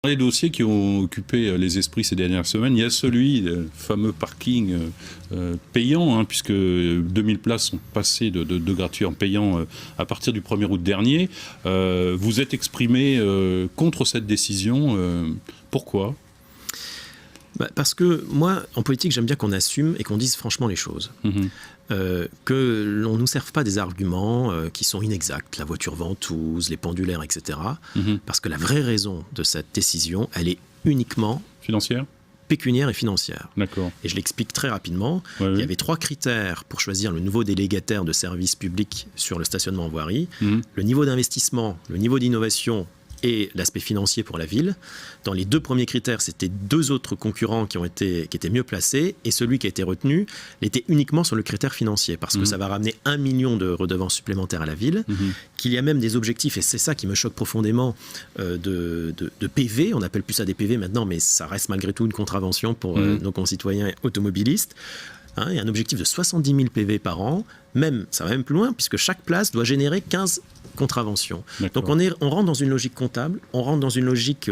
Les dossiers qui ont occupé les esprits ces dernières semaines, il y a celui, le fameux parking payant, puisque 2000 places sont passées de gratuit en payant à partir du 1er août dernier. Vous êtes exprimé contre cette décision. Pourquoi ? Parce que moi, en politique, j'aime bien qu'on assume et qu'on dise franchement les choses. Que l'on ne nous serve pas des arguments qui sont inexacts, la voiture ventouse, les pendulaires, etc. Parce que la vraie raison de cette décision, elle est uniquement financière, pécuniaire et financière. D'accord. Et je l'explique très rapidement. Il y avait 3 critères pour choisir le nouveau délégataire de services publics sur le stationnement en voirie. Le niveau d'investissement, le niveau d'innovation et l'aspect financier pour la ville. Dans les 2 premiers critères, c'était 2 autres concurrents qui étaient mieux placés, et celui qui a été retenu était uniquement sur le critère financier, parce que ça va ramener 1 million de redevances supplémentaires à la ville, qu'il y a même des objectifs, et c'est ça qui me choque profondément, de PV, on appelle plus ça des PV maintenant, mais ça reste malgré tout une contravention pour nos concitoyens automobilistes. Il y a un objectif de 70 000 PV par an, ça va même plus loin, puisque chaque place doit générer 15 contraventions. Donc on rentre dans une logique comptable, on rentre dans une logique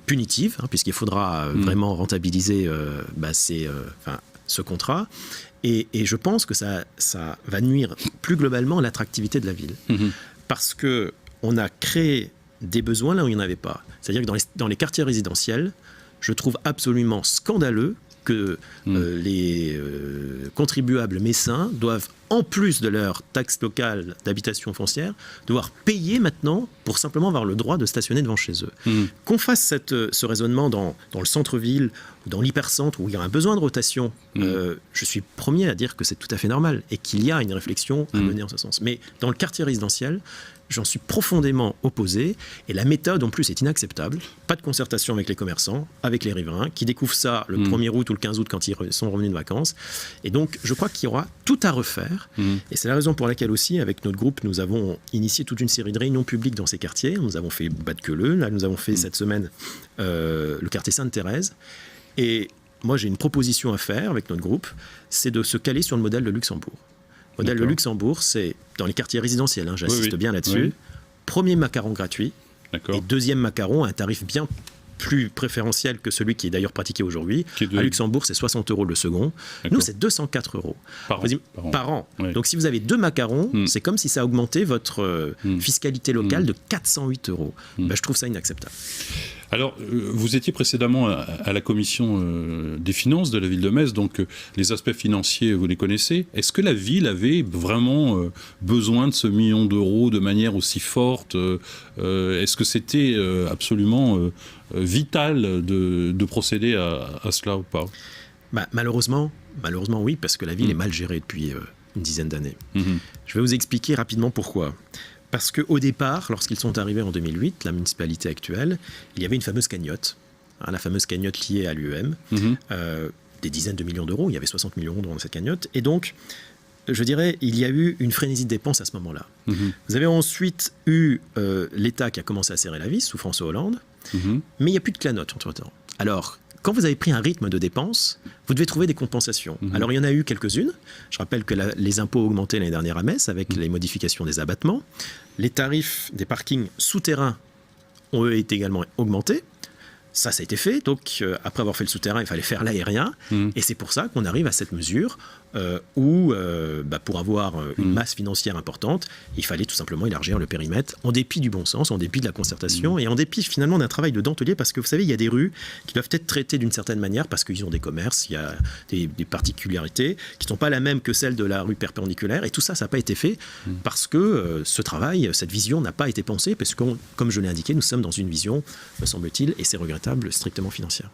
punitive, puisqu'il faudra vraiment rentabiliser ce contrat. Et je pense que ça va nuire plus globalement à l'attractivité de la ville. Parce qu'on a créé des besoins là où il n'y en avait pas. C'est-à-dire que dans les quartiers résidentiels, je trouve absolument scandaleux que les contribuables messins doivent, en plus de leur taxe locale d'habitation foncière, devoir payer maintenant pour simplement avoir le droit de stationner devant chez eux. Qu'on fasse ce raisonnement dans le centre-ville ou dans l'hypercentre où il y a un besoin de rotation, je suis premier à dire que c'est tout à fait normal et qu'il y a une réflexion à mener en ce sens. Mais dans le quartier résidentiel, j'en suis profondément opposé, et la méthode en plus est inacceptable. Pas de concertation avec les commerçants, avec les riverains, qui découvrent ça le 1er août ou le 15 août quand ils sont revenus de vacances. Et donc je crois qu'il y aura tout à refaire, et c'est la raison pour laquelle aussi, avec notre groupe, nous avons initié toute une série de réunions publiques dans ces quartiers. Nous avons fait Bas-de-Queuleux, là nous avons fait cette semaine le quartier Sainte-Thérèse, et moi j'ai une proposition à faire avec notre groupe, c'est de se caler sur le modèle de Luxembourg. Le modèle de Luxembourg, c'est dans les quartiers résidentiels, j'insiste bien là-dessus, premier macaron gratuit, et deuxième macaron à un tarif bien plus préférentiel que celui qui est d'ailleurs pratiqué aujourd'hui. À Luxembourg, c'est 60 € le second. Nous, c'est 204 € par an. Donc, si vous avez 2 macarons, c'est comme si ça augmentait votre fiscalité locale de 408 €. Je trouve ça inacceptable. Alors, vous étiez précédemment à la commission des finances de la ville de Metz, donc les aspects financiers, vous les connaissez. Est-ce que la ville avait vraiment besoin de ce million d'euros de manière aussi forte ? Est-ce que c'était absolument vital de procéder à cela ou pas ? Malheureusement, oui, parce que la ville est mal gérée depuis une dizaine d'années. Je vais vous expliquer rapidement pourquoi. Parce qu'au départ, lorsqu'ils sont arrivés en 2008, la municipalité actuelle, il y avait une fameuse cagnotte, la fameuse cagnotte liée à l'UEM, des dizaines de millions d'euros, il y avait 60 millions d'euros dans cette cagnotte, et donc, je dirais, il y a eu une frénésie de dépenses à ce moment-là. Vous avez ensuite eu l'État qui a commencé à serrer la vis, sous François Hollande, mais il n'y a plus de cagnotte entre-temps. Alors, quand vous avez pris un rythme de dépenses, vous devez trouver des compensations. Alors, il y en a eu quelques-unes. Je rappelle que les impôts ont augmenté l'année dernière à Metz avec les modifications des abattements. Les tarifs des parkings souterrains ont eux été également augmentés. Ça a été fait. Donc, après avoir fait le souterrain, il fallait faire l'aérien. Et c'est pour ça qu'on arrive à cette mesure où, pour avoir une masse financière importante, il fallait tout simplement élargir le périmètre, en dépit du bon sens, en dépit de la concertation, et en dépit finalement d'un travail de dentelier, parce que vous savez, il y a des rues qui doivent être traitées d'une certaine manière, parce qu'ils ont des commerces, il y a des particularités qui ne sont pas la même que celles de la rue perpendiculaire, et tout ça, ça n'a pas été fait, parce que ce travail, cette vision n'a pas été pensée, parce que, comme je l'ai indiqué, nous sommes dans une vision, me semble-t-il, et c'est regrettable, strictement financière.